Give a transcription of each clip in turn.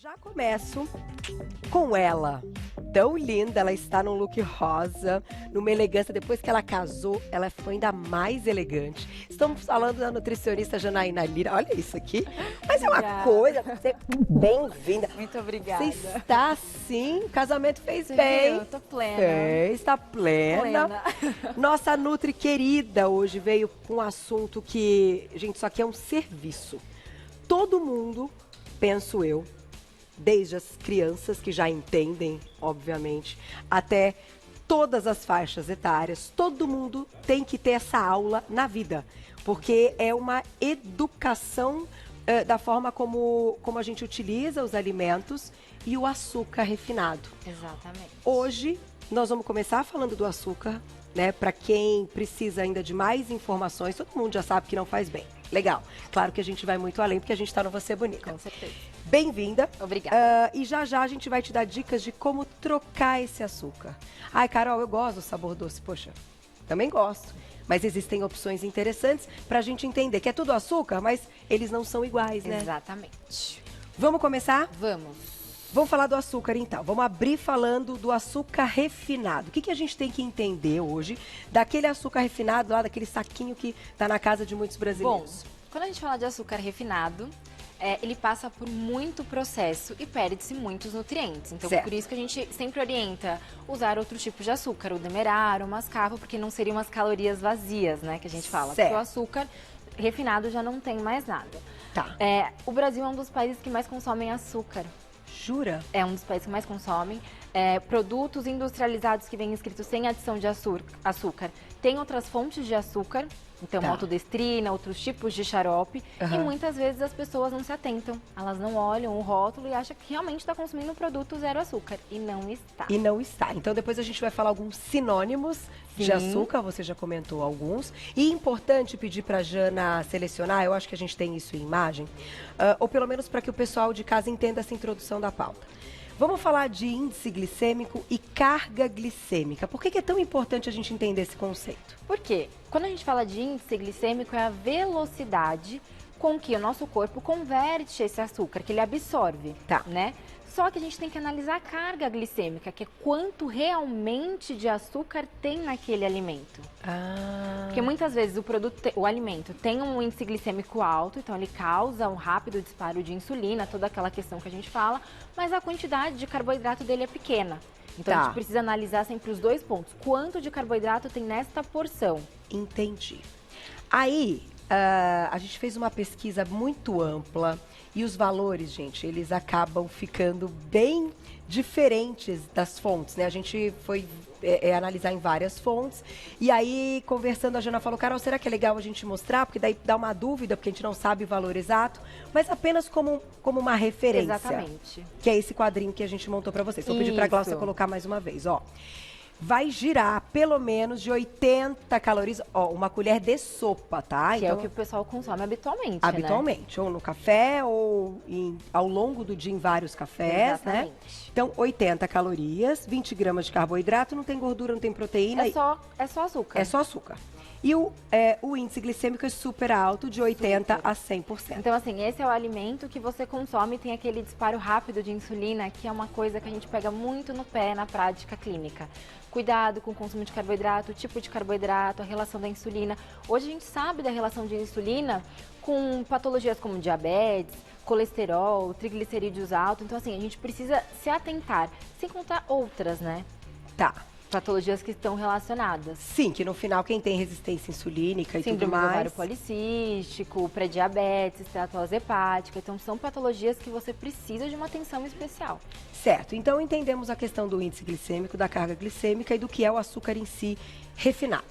Já começo com ela. Tão linda, ela está num look rosa, numa elegância. Depois que ela casou, ela foi ainda mais elegante. Estamos falando da nutricionista Janaína Lira. Olha isso aqui. Mas é uma coisa. Você... Bem-vinda. Muito obrigada. Você está assim, o casamento fez Você bem. viu? Eu tô plena. Está plena. Nossa Nutri querida hoje veio com um assunto que, gente, isso aqui é um serviço. Todo mundo, penso eu, desde as crianças que já entendem, obviamente, até todas as faixas etárias, todo mundo tem que ter essa aula na vida, porque é uma educação da forma como a gente utiliza os alimentos e o açúcar refinado. Exatamente. Hoje, nós vamos começar falando do açúcar, né? Para quem precisa ainda de mais informações, todo mundo já sabe que não faz bem. Legal. Claro que a gente vai muito além, porque a gente está no Você Bonita. Com certeza. Bem-vinda. Obrigada. E já a gente vai te dar dicas de como trocar esse açúcar. Ai, Carol, eu gosto do sabor doce. Poxa, também gosto. Mas existem opções interessantes para a gente entender que é tudo açúcar, mas eles não são iguais, né? Exatamente. Vamos começar? Vamos. Vamos falar do açúcar, então. Vamos abrir falando do açúcar refinado. O que a gente tem que entender hoje daquele açúcar refinado lá, daquele saquinho que está na casa de muitos Bom, brasileiros? quando a gente fala de açúcar refinado, ele passa por muito processo e perde-se muitos nutrientes. Então, Certo. por isso que a gente sempre orienta usar outro tipo de açúcar, o demerara, o mascavo, porque não seriam umas calorias vazias, né, que a gente fala. Certo. Porque o açúcar refinado já não tem mais nada. Tá. O Brasil é um dos países que mais consomem açúcar. Jura? É um dos países que mais consomem. Produtos industrializados que vêm escritos sem adição de açúcar. Tem outras fontes de açúcar, então Tá. maltodestrina, outros tipos de xarope. E muitas vezes as pessoas não se atentam. Elas não olham o rótulo e acham que realmente está consumindo um produto zero açúcar. E não está. E não está. Então depois a gente vai falar alguns sinônimos de Sim. açúcar, você já comentou alguns. E é importante pedir para a Jana selecionar, eu acho que a gente tem isso em imagem, ou pelo menos para que o pessoal de casa entenda essa introdução da pauta. Vamos falar de índice glicêmico e carga glicêmica. Por que é tão importante a gente entender esse conceito? Por quê? Quando a gente fala de índice glicêmico, é a velocidade com que o nosso corpo converte esse açúcar, que ele absorve, Tá. né? Só que a gente tem que analisar a carga glicêmica, que é quanto realmente de açúcar tem naquele alimento. Porque muitas vezes o alimento tem um índice glicêmico alto, então ele causa um rápido disparo de insulina, toda aquela questão que a gente fala, mas a quantidade de carboidrato dele é pequena. Então Tá. a gente precisa analisar sempre os dois pontos. Quanto de carboidrato tem nesta porção? Entendi. Aí, a gente fez uma pesquisa muito ampla e os valores, gente, eles acabam ficando bem diferentes das fontes, né? A gente foi analisar em várias fontes e aí, conversando, a Jana falou, Carol, será que é legal a gente mostrar? Porque daí dá uma dúvida, porque a gente não sabe o valor exato, mas apenas como uma referência. Exatamente. Que é esse quadrinho que a gente montou para vocês. Vou pedir para a Glaucia Isso. colocar mais uma vez, ó. Vai girar pelo menos de 80 calorias, ó, uma colher de sopa, tá? Que é o que o pessoal consome habitualmente, né? Habitualmente, ou no café, ou ao longo do dia em vários cafés, né? Exatamente. Então, 80 calorias, 20 gramas de carboidrato, não tem gordura, não tem proteína. É só açúcar. É só açúcar. E o índice glicêmico é super alto, de 80 a 100%. Então, assim, esse é o alimento que você consome e tem aquele disparo rápido de insulina, que é uma coisa que a gente pega muito no pé na prática clínica. Cuidado com o consumo de carboidrato, o tipo de carboidrato, a relação da insulina. Hoje a gente sabe da relação de insulina com patologias como diabetes, colesterol, triglicerídeos altos. Então, assim, a gente precisa se atentar, sem contar outras, né? Tá. Patologias que estão relacionadas. Sim, que no final quem tem resistência insulínica e tudo Síndrome do mais... ovário policístico, pré-diabetes, esteatose hepática. Então, são patologias que você precisa de uma atenção especial. Certo, então entendemos a questão do índice glicêmico, da carga glicêmica e do que é o açúcar em si refinado.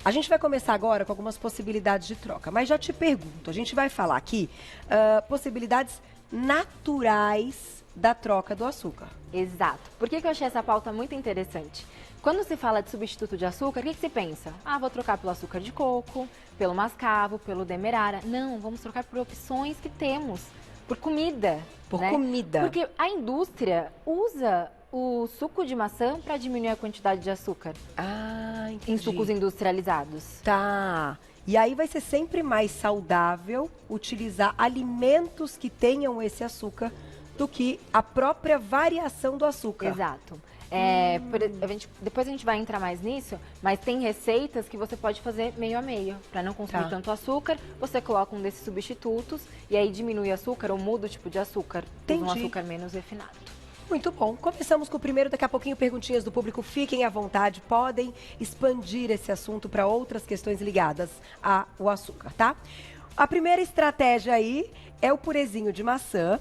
A gente vai começar agora com algumas possibilidades de troca, mas já te pergunto, a gente vai falar aqui possibilidades naturais da troca do açúcar. Exato. Por que eu achei essa pauta muito interessante? Quando se fala de substituto de açúcar, o que se pensa? Ah, vou trocar pelo açúcar de coco, pelo mascavo, pelo demerara. Não, vamos trocar por opções que temos. Por comida. Por né? comida. Porque a indústria usa o suco de maçã para diminuir a quantidade de açúcar Entendi. em sucos industrializados. Tá. E aí vai ser sempre mais saudável utilizar alimentos que tenham esse açúcar do que a própria variação do açúcar. Exato. Depois a gente vai entrar mais nisso, mas tem receitas que você pode fazer meio a meio. Para não consumir tanto açúcar, você coloca um desses substitutos e aí diminui o açúcar ou muda o tipo de açúcar. Entendi. Um açúcar menos refinado. Muito bom. Começamos com o primeiro, daqui a pouquinho perguntinhas do público. Fiquem à vontade, podem expandir esse assunto para outras questões ligadas ao açúcar, tá? A primeira estratégia aí é o purezinho de maçã.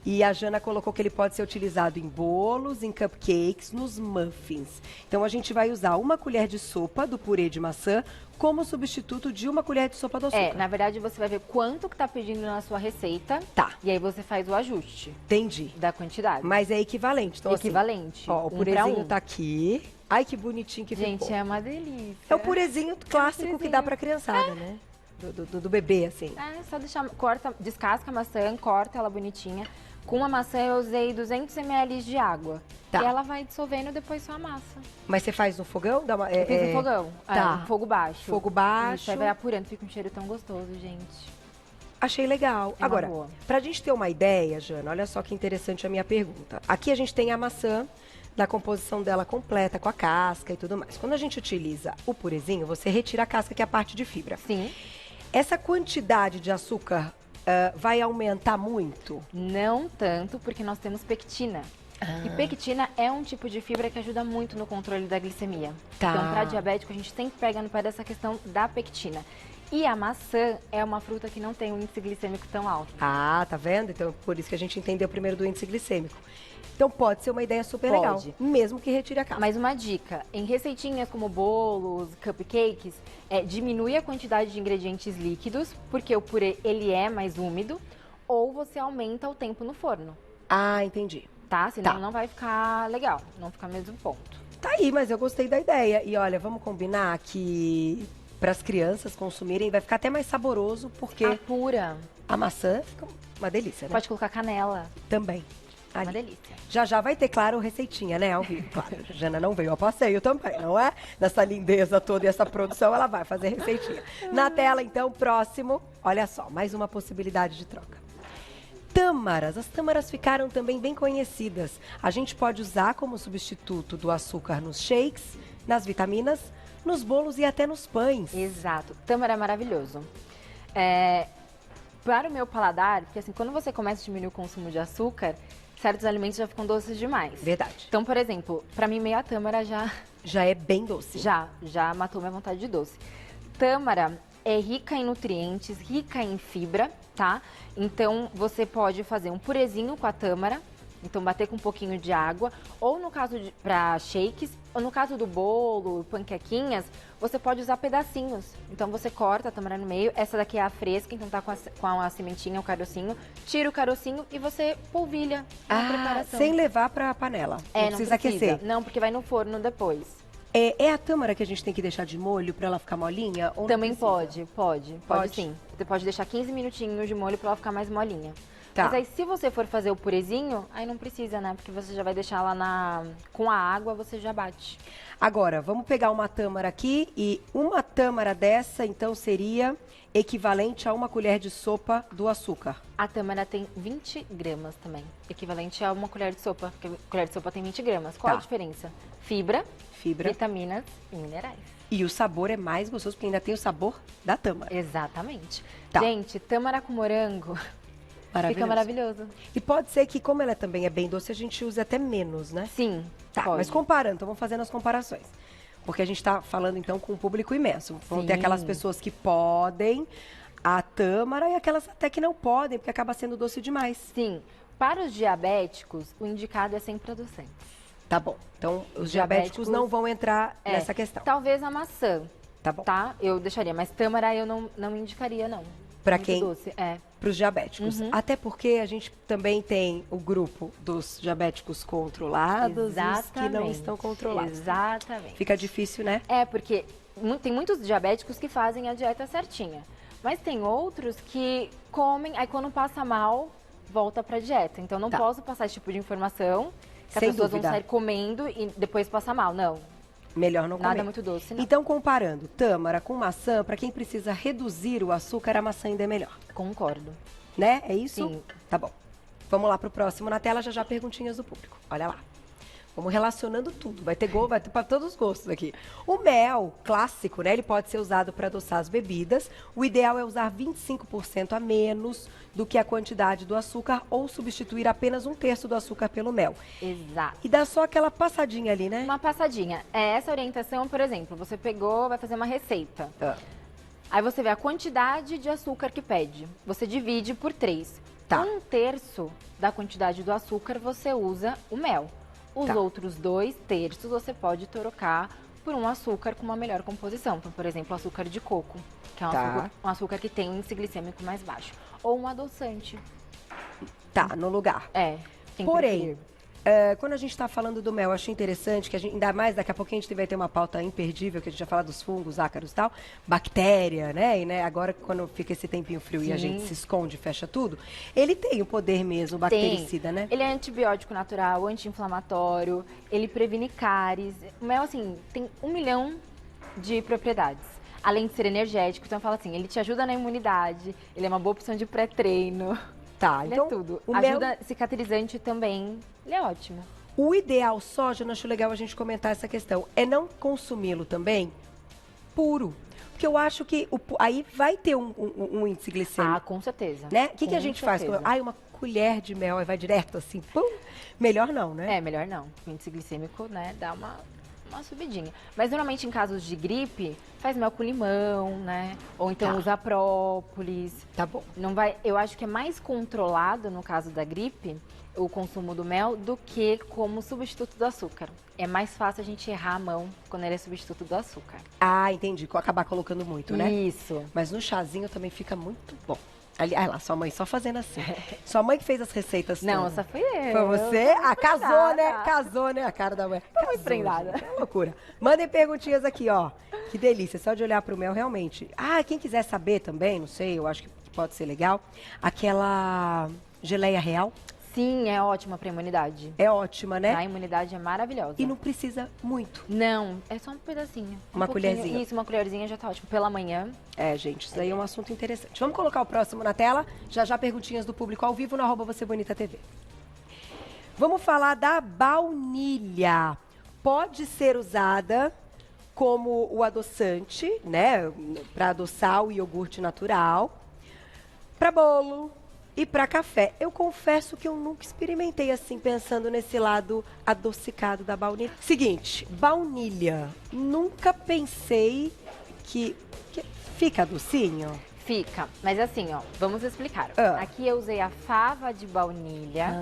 E a Jana colocou que ele pode ser utilizado em bolos, em cupcakes, nos muffins. Então, a gente vai usar 1 colher de sopa do purê de maçã como substituto de 1 colher de sopa do açúcar. Na verdade, você vai ver quanto que tá pedindo na sua receita. Tá. E aí você faz o ajuste. Entendi. Da quantidade. Mas é equivalente. Então, equivalente. Assim, ó, o purezinho tá aqui. Ai, que bonitinho que ficou. Gente, é uma delícia. É o purezinho clássico que dá pra criançada, né? Do bebê, assim. Só deixar, descasca a maçã, corta ela bonitinha. Com a maçã eu usei 200 ml de água. Tá. E ela vai dissolvendo depois sua massa. Mas você faz no fogão? Eu fiz no fogão. Tá. No fogo baixo. Fogo baixo. Isso aí vai apurando, fica um cheiro tão gostoso, gente. Achei legal. É Agora, boa. pra gente ter uma ideia, Jana, olha só que interessante a minha pergunta. Aqui a gente tem a maçã, da composição dela completa, com a casca e tudo mais. Quando a gente utiliza o purezinho, você retira a casca, que é a parte de fibra. Sim. Essa quantidade de açúcar vai aumentar muito? Não tanto, porque nós temos pectina. E pectina é um tipo de fibra que ajuda muito no controle da glicemia. Tá. Então, para diabético, a gente sempre pega no pé dessa questão da pectina. E a maçã é uma fruta que não tem um índice glicêmico tão alto. Ah, tá vendo? Então, por isso que a gente entendeu primeiro do índice glicêmico. Então, pode ser uma ideia super legal, mesmo que retire a casca. Mas uma dica, em receitinhas como bolos, cupcakes, diminui a quantidade de ingredientes líquidos, porque o purê, ele é mais úmido, ou você aumenta o tempo no forno. Ah, entendi. Tá? Senão não vai ficar legal, não fica mesmo ponto. Tá aí, mas eu gostei da ideia. E olha, vamos combinar que para as crianças consumirem vai ficar até mais saboroso, porque Apura. a maçã fica uma delícia, né? Pode colocar canela. Também. Ali. Uma delícia. Já vai ter, claro, receitinha, né, ao vivo. Claro, a Jana não veio ao passeio também, não é? Nessa lindeza toda e essa produção, ela vai fazer receitinha. Na tela, então, próximo, olha só, mais uma possibilidade de troca. Tâmaras. As tâmaras ficaram também bem conhecidas. A gente pode usar como substituto do açúcar nos shakes, nas vitaminas, nos bolos e até nos pães. Exato. Tâmara é maravilhoso. Para o meu paladar, porque assim, quando você começa a diminuir o consumo de açúcar, certos alimentos já ficam doces demais. Verdade. Então, por exemplo, para mim meia tâmara já é bem doce. Já matou minha vontade de doce. Tâmara é rica em nutrientes, rica em fibra, tá? Então, você pode fazer um purezinho com a tâmara, então bater com um pouquinho de água, ou no caso para shakes, ou no caso do bolo, panquequinhas, você pode usar pedacinhos. Então você corta a tâmara no meio, essa daqui é a fresca, então tá com a sementinha, o carocinho, tira o carocinho e você polvilha na preparação. Sem levar para a panela. Não precisa aquecer. Não, porque vai no forno depois. É a tâmara que a gente tem que deixar de molho para ela ficar molinha? Ou também pode sim. Você pode deixar 15 minutinhos de molho para ela ficar mais molinha. Tá. Mas aí, se você for fazer o purezinho, aí não precisa, né? Porque você já vai deixar lá com a água, você já bate. Agora, vamos pegar uma tâmara aqui e uma tâmara dessa, então, seria equivalente a 1 colher de sopa do açúcar. A tâmara tem 20 gramas também, equivalente a 1 colher de sopa, porque a colher de sopa tem 20 gramas. Qual a diferença? Fibra, vitaminas e minerais. E o sabor é mais gostoso, porque ainda tem o sabor da tâmara. Exatamente. Tá. Gente, tâmara com morango... Fica maravilhoso. E pode ser que, como ela também é bem doce, a gente use até menos, né? Sim, tá. Pode. Mas comparando, então vamos fazendo as comparações. Porque a gente está falando, então, com um público imenso. Vão ter aquelas pessoas que podem a tâmara e aquelas até que não podem, porque acaba sendo doce demais. Sim. Para os diabéticos, o indicado é sem adoçantes. Tá bom. Então, os diabéticos não vão entrar nessa questão. Talvez a maçã. Tá bom. Tá? Eu deixaria, mas tâmara eu não indicaria, não. Para quem? Doce, para os diabéticos. Até porque a gente também tem o grupo dos diabéticos controlados e os que não estão controlados. Exatamente. Fica difícil, né? Porque tem muitos diabéticos que fazem a dieta certinha. Mas tem outros que comem, aí quando passa mal, volta para dieta. Então não posso passar esse tipo de informação, que as pessoas vão sair comendo e depois passar mal. Não. Melhor não comer. Nada muito doce, não. Então, comparando tâmara com maçã, para quem precisa reduzir o açúcar, a maçã ainda é melhor. Concordo. Né? É isso? Sim. Tá bom. Vamos lá pro próximo na tela, já já perguntinhas do público. Olha lá. Vamos relacionando tudo, vai ter para todos os gostos aqui. O mel clássico, né? Ele pode ser usado para adoçar as bebidas. O ideal é usar 25% a menos do que a quantidade do açúcar ou substituir apenas 1/3 do açúcar pelo mel. Exato. E dá só aquela passadinha ali, né? Uma passadinha. Essa orientação, por exemplo, você pegou, vai fazer uma receita. Ah. Aí você vê a quantidade de açúcar que pede. Você divide por 3. Tá. 1/3 da quantidade do açúcar você usa o mel. Os outros 2/3 você pode trocar por um açúcar com uma melhor composição. Então, por exemplo, açúcar de coco, que é um açúcar que tem um índice glicêmico mais baixo. Ou um adoçante. Tá, no lugar. Tem Porém, quando a gente está falando do mel, eu achei interessante que a gente, ainda mais daqui a pouco a gente vai ter uma pauta imperdível, que a gente vai falar dos fungos, ácaros e tal, bactéria, né? E né, agora quando fica esse tempinho frio e a gente se esconde, fecha tudo, ele tem o poder mesmo, bactericida, né? Ele é antibiótico natural, anti-inflamatório, ele previne cáries. O mel, assim, tem 1 milhão de propriedades. Além de ser energético, então fala assim, ele te ajuda na imunidade, ele é uma boa opção de pré-treino. Tá, Ele então é tudo. o Ajuda mel, cicatrizante também, ele é ótimo. o ideal só, já não acho legal a gente comentar essa questão, é não consumi-lo também puro. Porque eu acho que aí vai ter um índice glicêmico. Ah, com certeza. Né? O que a gente faz? Uma colher de mel, aí vai direto assim, pum. Melhor não, né? É, melhor não. O índice glicêmico, né, dá uma subidinha. Mas normalmente em casos de gripe, faz mel com limão, né? Ou então usa própolis. Tá bom. Não vai, eu acho que é mais controlado no caso da gripe o consumo do mel do que como substituto do açúcar. É mais fácil a gente errar a mão quando ele é substituto do açúcar. Ah, entendi. Acabar colocando muito, né? Isso. Mas no chazinho também fica muito bom. Ali, ah lá, sua mãe só fazendo assim. Sua mãe que fez as receitas Não, todas. essa foi eu. Foi você? Ah, casou, né? Casou, né? A cara da mãe. Tô muito prendada. É loucura. Mandem perguntinhas aqui, ó. Que delícia. Só de olhar pro mel, realmente. Ah, quem quiser saber também, não sei, eu acho que pode ser legal. Aquela geleia real. Sim, é ótima pra imunidade. É ótima, né? A imunidade é maravilhosa. E não precisa muito. Não, é só um pedacinho. Uma colherzinha. Isso, uma colherzinha já tá ótimo. Pela manhã. É, gente, isso aí é um assunto interessante. Vamos colocar o próximo na tela. Já já perguntinhas do público ao vivo no @VocêBonitaTV. Vamos falar da baunilha. Pode ser usada como o adoçante, né? Para adoçar o iogurte natural. Para bolo e para café. Eu confesso que eu nunca experimentei assim, pensando nesse lado adocicado da baunilha. Seguinte, baunilha. Nunca pensei que fica docinho. Fica, mas assim, ó, vamos explicar. Aqui eu usei a fava de baunilha,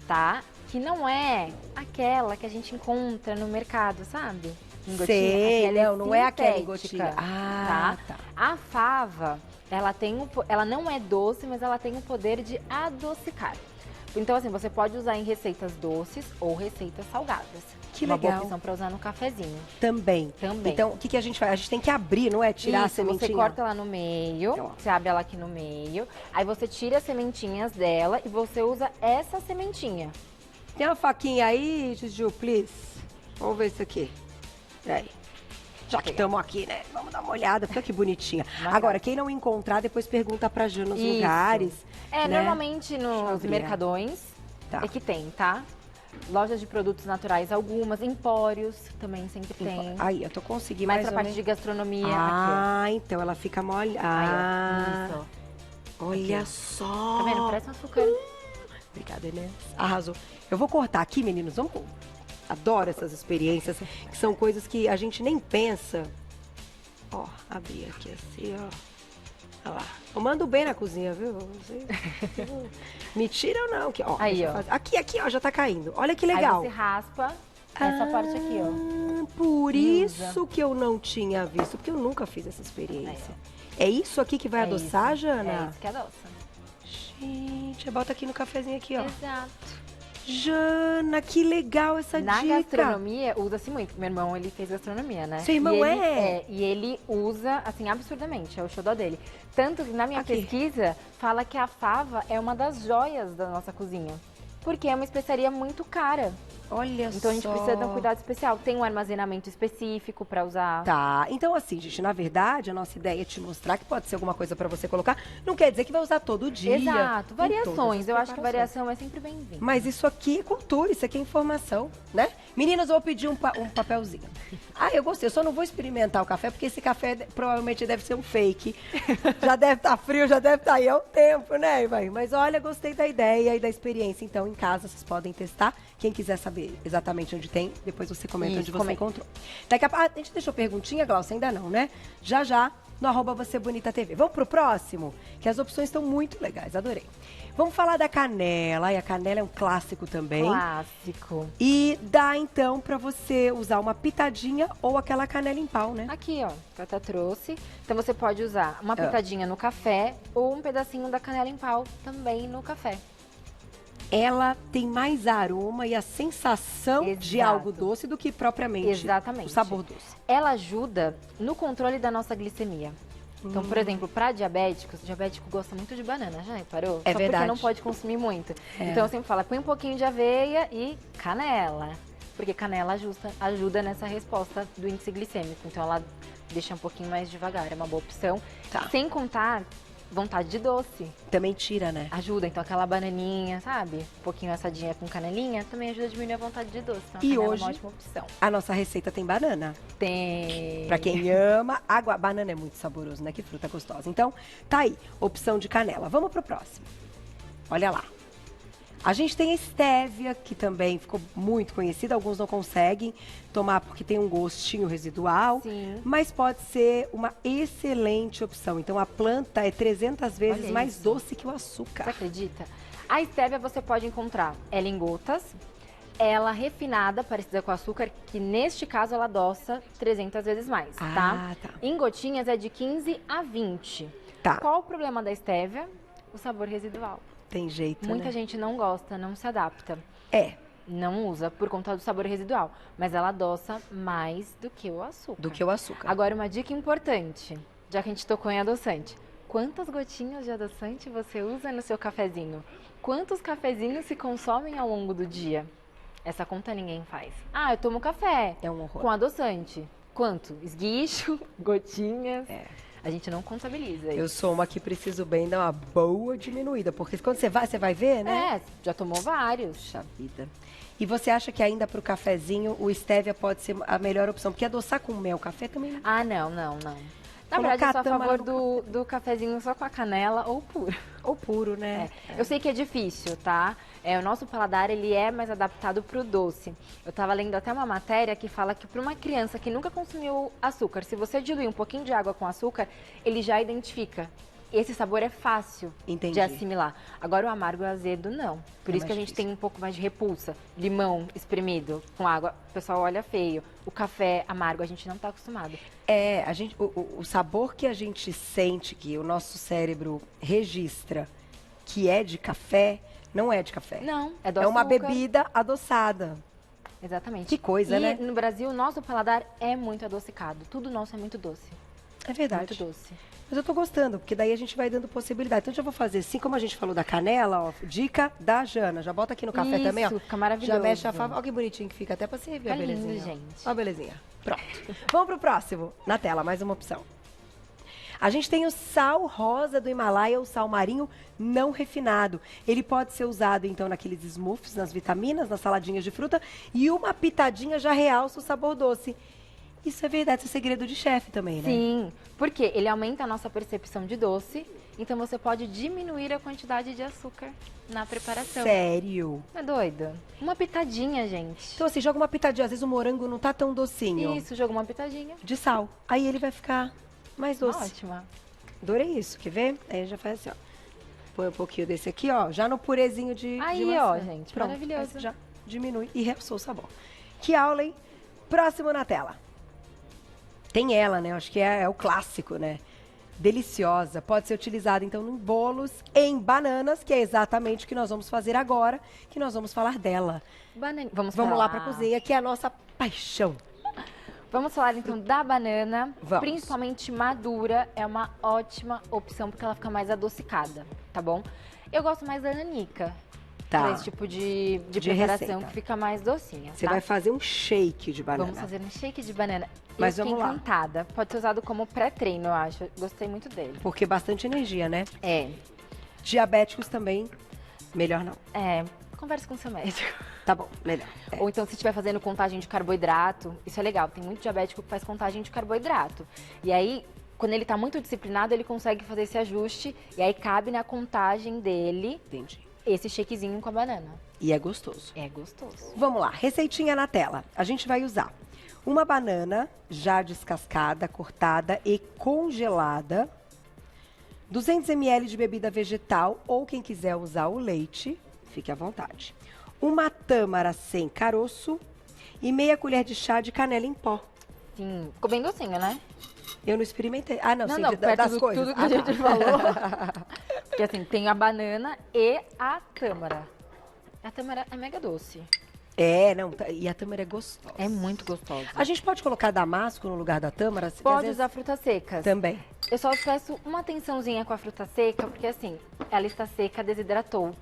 tá? Que não é aquela que a gente encontra no mercado, sabe? Em gotinha. Sei, não é aquela em sintética, gotinha. Ah, tá. A fava, ela não é doce, mas ela tem o poder de adocicar. Então, assim, você pode usar em receitas doces ou receitas salgadas. Que uma legal. boa opção para usar no cafezinho. Também. Então, o que a gente faz? A gente tem que abrir, não é? Tirar a sementinha. Você corta ela no meio, Então, você abre ela aqui no meio, aí você tira as sementinhas dela e você usa essa sementinha. Tem uma faquinha aí, Juju, please? Vamos ver isso aqui. Aí. Já que estamos aqui, né? Vamos dar uma olhada. Fica que bonitinha. Agora, quem não encontrar, depois pergunta pra Ju nos lugares. É, né? Normalmente nos mercadões é que tem, tá? Lojas de produtos naturais, algumas. Empórios também sempre tem. Aí, eu tô conseguindo mais mais pra ou parte menos. de gastronomia. Ah, então ela fica molhada. Ah, Isso. olha só. Tá vendo? Parece um açúcar. Obrigada, Inês. Arrasou. Eu vou cortar aqui, meninos. Vamos. Adoro essas experiências, que são coisas que a gente nem pensa. Ó, abri aqui assim, ó. Olha lá. Eu mando bem na cozinha, viu? Me tira ou não? Aqui, ó. Aí, ó. Aqui, ó, já tá caindo. Olha que legal. Aí você raspa essa parte aqui, ó. Por isso que eu não tinha visto, porque eu nunca fiz essa experiência. É isso aqui que vai adoçar, Jana? É isso que adoça. Gente, bota aqui no cafezinho aqui, ó. Exato. Jana, que legal essa dica. Na gastronomia, usa-se muito. Meu irmão, ele fez gastronomia, né? Seu irmão E ele usa, assim, absurdamente. É o xodó dele. Tanto que na minha pesquisa, fala que a fava é uma das joias da nossa cozinha. porque é uma especiaria muito cara. Olha só. Então a gente precisa de um cuidado especial. Tem um armazenamento específico para usar. Tá, então assim, gente, na verdade, a nossa ideia é te mostrar que pode ser alguma coisa pra você colocar. Não quer dizer que vai usar todo dia. Exato, em variações. todas as Eu acho que preparações. variação é sempre bem-vinda. Mas isso aqui é cultura, isso aqui é informação, né? Meninas, eu vou pedir um papelzinho. Ah, eu gostei, eu só não vou experimentar o café, porque esse café provavelmente deve ser um fake. Já deve estar frio, já deve estar aí há um tempo, né, Ivan? Mas olha, gostei da ideia e da experiência. Então, em casa, vocês podem testar. Quem quiser saber exatamente onde tem, depois você comenta onde você encontrou. Daqui a pouco, a gente deixou perguntinha, Glaucia? Ainda não, né? Já, no @VocêBonitaTV. Vamos pro próximo? Que as opções estão muito legais, adorei. Vamos falar da canela, e a canela é um clássico também. Clássico. E dá, então, pra você usar uma pitadinha ou aquela canela em pau, né? Aqui, ó, que eu até trouxe. Então você pode usar uma pitadinha no café ou um pedacinho da canela em pau também no café. Ela tem mais aroma e a sensação de Exato. algo doce do que propriamente Exatamente. o sabor doce. Ela ajuda no controle da nossa glicemia. Então, por exemplo, para diabéticos, o diabético gosta muito de banana, já reparou? É Só verdade. porque não pode consumir muito. É. Então, eu sempre falo, põe um pouquinho de aveia e canela. Porque canela ajuda nessa resposta do índice glicêmico. Então, ela deixa um pouquinho mais devagar, é uma boa opção. Tá. Sem contar vontade de doce. Também tira, né? Ajuda, então aquela bananinha, sabe? Um pouquinho assadinha com canelinha, também ajuda a diminuir a vontade de doce. Então, a E canela hoje- é uma ótima opção. A nossa receita tem banana. Tem. Pra quem ama, banana é muito saboroso, né? Que fruta gostosa. Então, tá aí, opção de canela. Vamos pro próximo. Olha lá. A gente tem a estévia, que também ficou muito conhecida. Alguns não conseguem tomar porque tem um gostinho residual. Sim. Mas pode ser uma excelente opção. Então, a planta é 300 vezes Olha mais isso. doce que o Você açúcar. acredita? A estévia você pode encontrar ela em gotas, ela refinada, parecida com açúcar, que neste caso ela adoça 300 vezes mais, Ah, tá. Em gotinhas é de 15 a 20. Tá. Qual o problema da estévia? O sabor residual. Tem jeito, Muita né? gente não gosta, não se adapta. É, Não usa por conta do sabor residual, mas ela adoça mais do que o açúcar. do que o açúcar. Agora, uma dica importante, já que a gente tocou em adoçante. Quantas gotinhas de adoçante você usa no seu cafezinho? Quantos cafezinhos se consomem ao longo do dia? Essa conta ninguém faz. Ah, eu tomo café É um horror. com adoçante. Quanto? Esguicho, gotinhas. É. A gente não contabiliza Eu isso. sou uma que preciso bem dar uma boa diminuída, porque quando você vai ver, né? É, já tomou vários. Puxa vida. E você acha que ainda pro cafezinho o stevia pode ser a melhor opção? Porque adoçar com mel café também não. Ah, não. Na Colocar verdade, eu sou a a tâmara favor do cafezinho só com a canela ou puro. Ou puro, né? Eu sei que é difícil, tá? O nosso paladar, ele é mais adaptado pro doce. Eu tava lendo até uma matéria que fala que para uma criança que nunca consumiu açúcar, se você diluir um pouquinho de água com açúcar, ele já identifica. Esse sabor é fácil Entendi. de assimilar. Agora, o amargo e o azedo, não. Por É isso que a mais gente difícil. tem um pouco mais de repulsa. Limão espremido com água, o pessoal olha feio. O café amargo, a gente não tá acostumado. É, a gente, o sabor que a gente sente, que o nosso cérebro registra, que é de café, não é de café. Não, é do É uma açúcar. bebida adoçada. Exatamente. Que coisa, e né? no Brasil, o nosso paladar é muito adocicado. Tudo nosso é muito doce. É verdade. Muito doce. Mas eu tô gostando, porque daí a gente vai dando possibilidade. Então, já vou fazer, assim como a gente falou da canela, ó, dica da Jana. Já bota aqui no café Isso, também, ó. fica maravilhoso. Já mexe a fava. Olha que bonitinho que fica, até pra servir a Fica lindo, belezinha. ó. gente. Ó a belezinha. Pronto. Vamos pro próximo. Na tela, mais uma opção. A gente tem o sal rosa do Himalaia, o sal marinho não refinado. Ele pode ser usado, então, naqueles smoothies, nas vitaminas, nas saladinhas de fruta. E uma pitadinha já realça o sabor doce. Isso é verdade, isso é segredo de chefe também, né? Sim, porque ele aumenta a nossa percepção de doce, então você pode diminuir a quantidade de açúcar na preparação. Sério? Não é doido? Uma pitadinha, gente. Então, assim, joga uma pitadinha. Às vezes o morango não tá tão docinho. Isso, joga uma pitadinha. De sal. Aí ele vai ficar mais doce. Ótima. Adorei isso, quer ver? Aí já faz assim, ó. Põe um pouquinho desse aqui, ó, já no purezinho de Aí, de ó, maçã. gente, Pronto, maravilhoso. aí já diminui e realçou o sabor. Que aula, hein? Próximo na tela. Tem ela, né? Acho que é o clássico, né? Deliciosa. Pode ser utilizada, então, em bolos, em bananas, que é exatamente o que nós vamos fazer agora, que nós vamos falar dela. Vamos Vamos lá falar. pra cozinha, que é a nossa paixão. Vamos falar então da banana, Vamos. principalmente madura, é uma ótima opção porque ela fica mais adocicada, tá bom? Eu gosto mais da nanica. Tá. Para esse tipo de preparação receita. que fica mais docinha. Você tá? vai fazer um shake de banana. Vamos fazer um shake de banana. Mas eu vamos fiquei lá. encantada. Pode ser usado como pré-treino, eu acho. Gostei muito dele. Porque bastante energia, né? É. Diabéticos também, melhor não. Converse com seu médico. Tá bom, melhor. Ou então, se estiver fazendo contagem de carboidrato, isso é legal. Tem muito diabético que faz contagem de carboidrato. E aí, quando ele tá muito disciplinado, ele consegue fazer esse ajuste. E aí, cabe na contagem dele Entendi. esse shakezinho com a banana. E é gostoso. É gostoso. Vamos lá, receitinha na tela. A gente vai usar uma banana já descascada, cortada e congelada, 200 ml de bebida vegetal ou quem quiser usar o leite, fique à vontade. Uma tâmara sem caroço e meia colher de chá de canela em pó. Sim, ficou bem docinho, né? Eu não experimentei. Ah, não, sim, perto das do coisas. tudo que a gente falou. Porque assim, tem a banana e a tâmara. A tâmara é mega doce. Não, e a tâmara é gostosa. É muito gostosa. A gente pode colocar damasco no lugar da tâmara? Pode usar frutas secas. Também. Eu só peço uma atençãozinha com a fruta seca, porque assim, ela está seca, desidratou.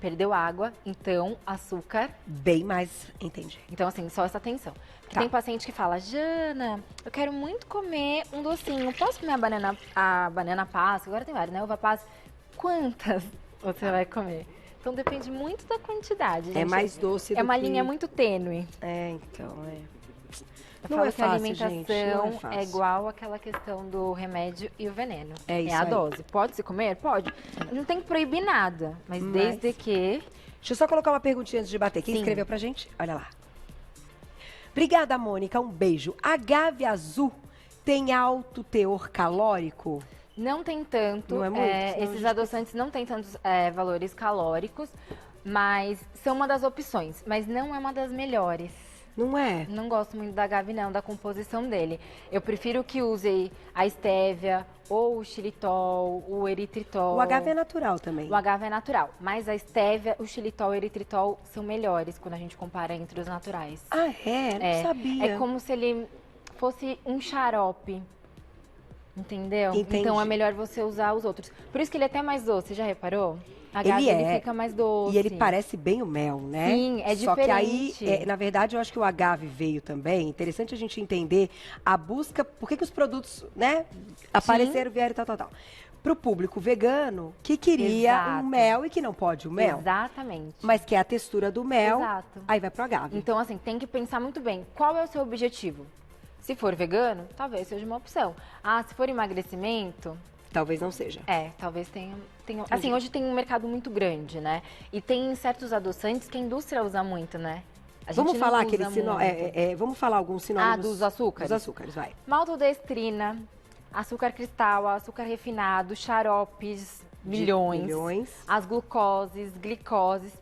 Perdeu água, então açúcar. Bem mais, entendi. Então, assim, só essa atenção. Porque Tá. tem paciente que fala, Jana, eu quero muito comer um docinho. Posso comer a banana passa? Agora tem várias, né? Uva passa. Quantas você vai comer? Então depende muito da quantidade, gente. É mais doce do É uma que... linha muito tênue. Então. Eu Não falo é que a fácil, alimentação gente, não é fácil. igual àquela questão do remédio e o veneno. É isso a aí. dose. Pode se comer? Pode. Não tem que proibir nada, mas desde que... Deixa eu só colocar uma perguntinha antes de bater. Quem Sim. escreveu pra gente? Olha lá. Obrigada, Mônica. Um beijo. Agave azul tem alto teor calórico? Não tem tanto, Não é muito, senão a esses gente adoçantes não têm tantos valores calóricos, mas são uma das opções, mas não é uma das melhores. Não é? Não gosto muito da agave não, da composição dele. Eu prefiro que use a estévia, ou o xilitol, o eritritol. O agave é natural também. O agave é natural, mas a estévia, o xilitol e o eritritol são melhores quando a gente compara entre os naturais. Ah, não sabia. É como se ele fosse um xarope. Entendeu? Entendi. Então é melhor você usar os outros. Por isso que ele é até mais doce, já reparou? A agave ele fica mais doce. E ele parece bem o mel, né? Sim, é Só que aí, diferente. na verdade, eu acho que o agave veio também. Interessante a gente entender a busca, por que os produtos, né, apareceram, vieram e tal, tal, tal. Para o público vegano que queria Exato. um mel e que não pode o mel. Exatamente. Mas quer a textura do mel, Exato. aí vai pro agave. Então, assim, tem que pensar muito bem. Qual é o seu objetivo? Se for vegano, talvez seja uma opção. Ah, se for emagrecimento, Talvez não seja. talvez tenha... Assim, hoje tem um mercado muito grande, né? E tem certos adoçantes que a indústria usa muito, né? A gente Vamos não falar usa aquele muito. Vamos falar alguns sinônimos. dos açúcares? Dos açúcares, vai. Maltodestrina, açúcar cristal, açúcar refinado, xaropes, milhões. As glucoses, glicoses,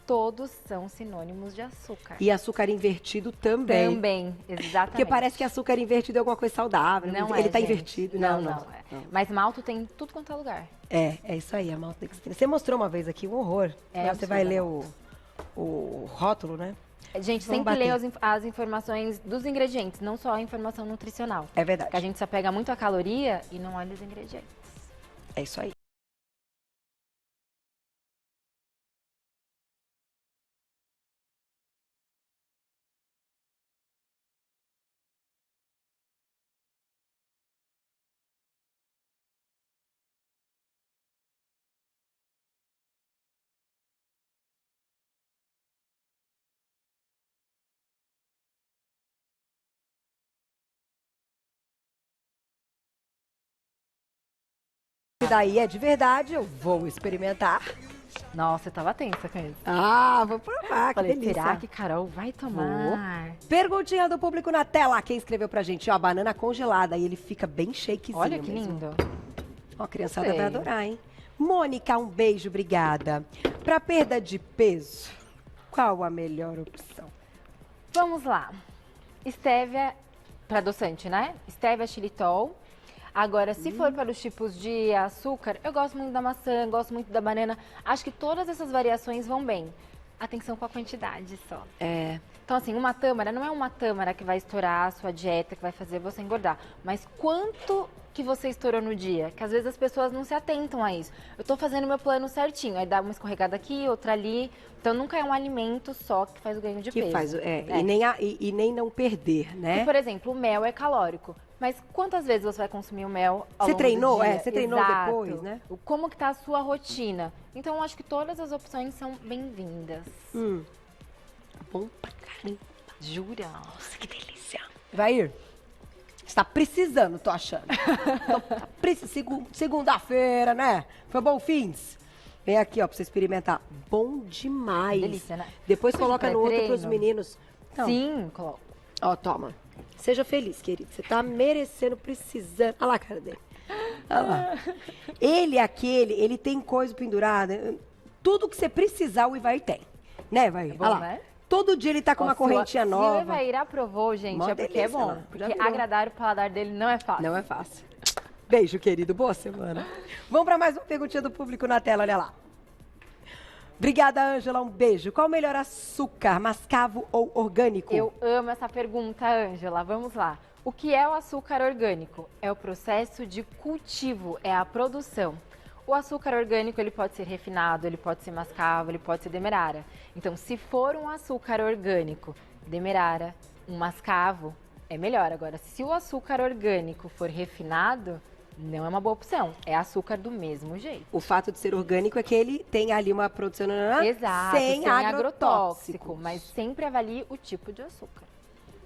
todos são sinônimos de açúcar. E açúcar invertido também. Também, exatamente. Porque parece que açúcar invertido é alguma coisa saudável. Não Ele é, tá gente. invertido. Não, Não. Mas malto tem tudo quanto é lugar. É isso aí, a maltodextrina. Você mostrou uma vez aqui um horror. Mas você vai ler o rótulo, né? Gente, Vamos sempre bater. lê as informações dos ingredientes, não só a informação nutricional. É verdade. Porque a gente se apega muito à caloria e não olha os ingredientes. É isso aí. E daí é de verdade, eu vou experimentar. Nossa, eu tava tensa com isso. Vou provar, que Falei, delícia. será que Carol vai tomar? Perguntinha do público na tela. Quem escreveu pra gente? Ó, banana congelada. E ele fica bem shakezinho Olha que mesmo. lindo. Ó, a criançada Gostei. vai adorar, hein? Mônica, um beijo, obrigada. Pra perda de peso, qual a melhor opção? Vamos lá. Estévia, para adoçante, né? Estévia, xilitol. Agora, se for para os tipos de açúcar, eu gosto muito da maçã, gosto muito da banana. Acho que todas essas variações vão bem. atenção com a quantidade só. É. Então, assim, uma tâmara não é uma tâmara que vai estourar a sua dieta, que vai fazer você engordar. Mas quanto que você estourou no dia? Que às vezes as pessoas não se atentam a isso. Eu tô fazendo meu plano certinho, aí dá uma escorregada aqui, outra ali. Então, nunca é um alimento só que faz o ganho de peso. E nem não perder, né? E, por exemplo, o mel é calórico. Mas quantas vezes você vai consumir o mel ao longo treinou? do dia? Você treinou Exato. depois, né? Como que tá a sua rotina? Então, eu acho que todas as opções são bem-vindas. Bom pra caramba. Jura? Nossa, que delícia. Vai está precisando, tô achando. Segunda-feira, né? Foi bom fins? Vem aqui, ó, pra você experimentar. Bom demais. Delícia, né? Depois coloca no outro pré-treino? pros meninos. Então, Sim, coloco. ó, toma. Seja feliz, querido. Você tá merecendo, precisando. Olha lá a cara dele. Olha lá. Ele tem coisa pendurada. Tudo que você precisar, o Ivair tem. Né, Ivair? bom, Olha lá. né? Todo dia ele tá com uma correntinha Se nova. o Ivair aprovou, gente, Mó é porque delícia, é bom. lá. Já Porque virou. agradar o paladar dele não é fácil. Não é fácil. Beijo, querido. Boa semana. Vamos para mais uma perguntinha do público na tela, olha lá. Obrigada, Ângela. Um beijo. Qual o melhor açúcar, mascavo ou orgânico? Eu amo essa pergunta, Ângela. Vamos lá. O que é o açúcar orgânico? É o processo de cultivo, é a produção. O açúcar orgânico, ele pode ser refinado, ele pode ser mascavo, ele pode ser demerara. Então, se for um açúcar orgânico, demerara, um mascavo, é melhor. Agora, se o açúcar orgânico for refinado, não é uma boa opção. É açúcar do mesmo jeito. O fato de ser orgânico é que ele tem ali uma produção Exato, sem agrotóxico. mas sempre avalie o tipo de açúcar.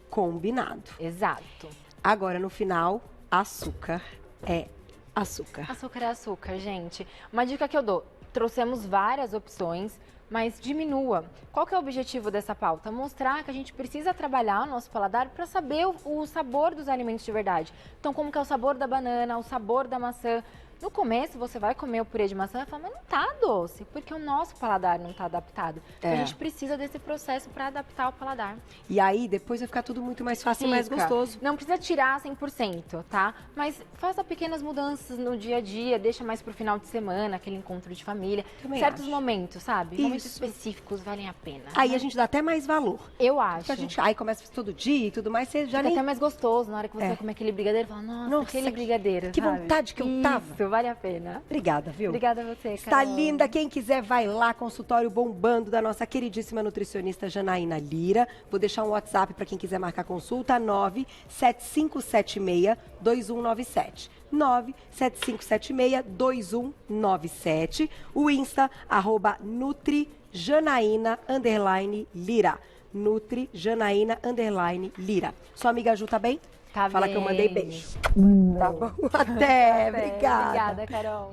Combinado. Exato. Agora, no final, açúcar é açúcar. Açúcar é açúcar, gente. Uma dica que eu dou, trouxemos várias opções, mas diminua. Qual que é o objetivo dessa pauta? Mostrar que a gente precisa trabalhar o nosso paladar para saber o sabor dos alimentos de verdade. Então, como que é o sabor da banana, o sabor da maçã. No começo, você vai comer o purê de maçã e fala, mas não tá doce, porque o nosso paladar não tá adaptado. Então, a gente precisa desse processo para adaptar o paladar. E aí, depois vai ficar tudo muito mais fácil e mais gostoso. Não precisa tirar 100%, tá? Mas faça pequenas mudanças no dia a dia, deixa mais pro final de semana, aquele encontro de família. Também certos acho. Momentos, sabe? Momentos Isso. específicos valem a pena. Aí né? a gente dá até mais valor. Eu acho. Porque a gente aí começa todo dia e tudo mais, você já Fica nem... até mais gostoso na hora que você vai comer aquele brigadeiro. Fala, nossa, aquele brigadeiro, que sabe? vontade que eu tava. Isso, vale a pena. Obrigada, viu? Obrigada a você, Está Carol. linda. Quem quiser, vai lá. Consultório bombando da nossa queridíssima nutricionista Janaína Lira. Vou deixar um WhatsApp para quem quiser marcar consulta. 97576-2197. 97576-2197. O Insta, @NutriJanaína_Lira. NutriJanaína_Lira. Sua amiga Ju tá bem? Tá Fala bem. que eu mandei beijo. Tá bom? Até. Obrigada. Obrigada, Carol.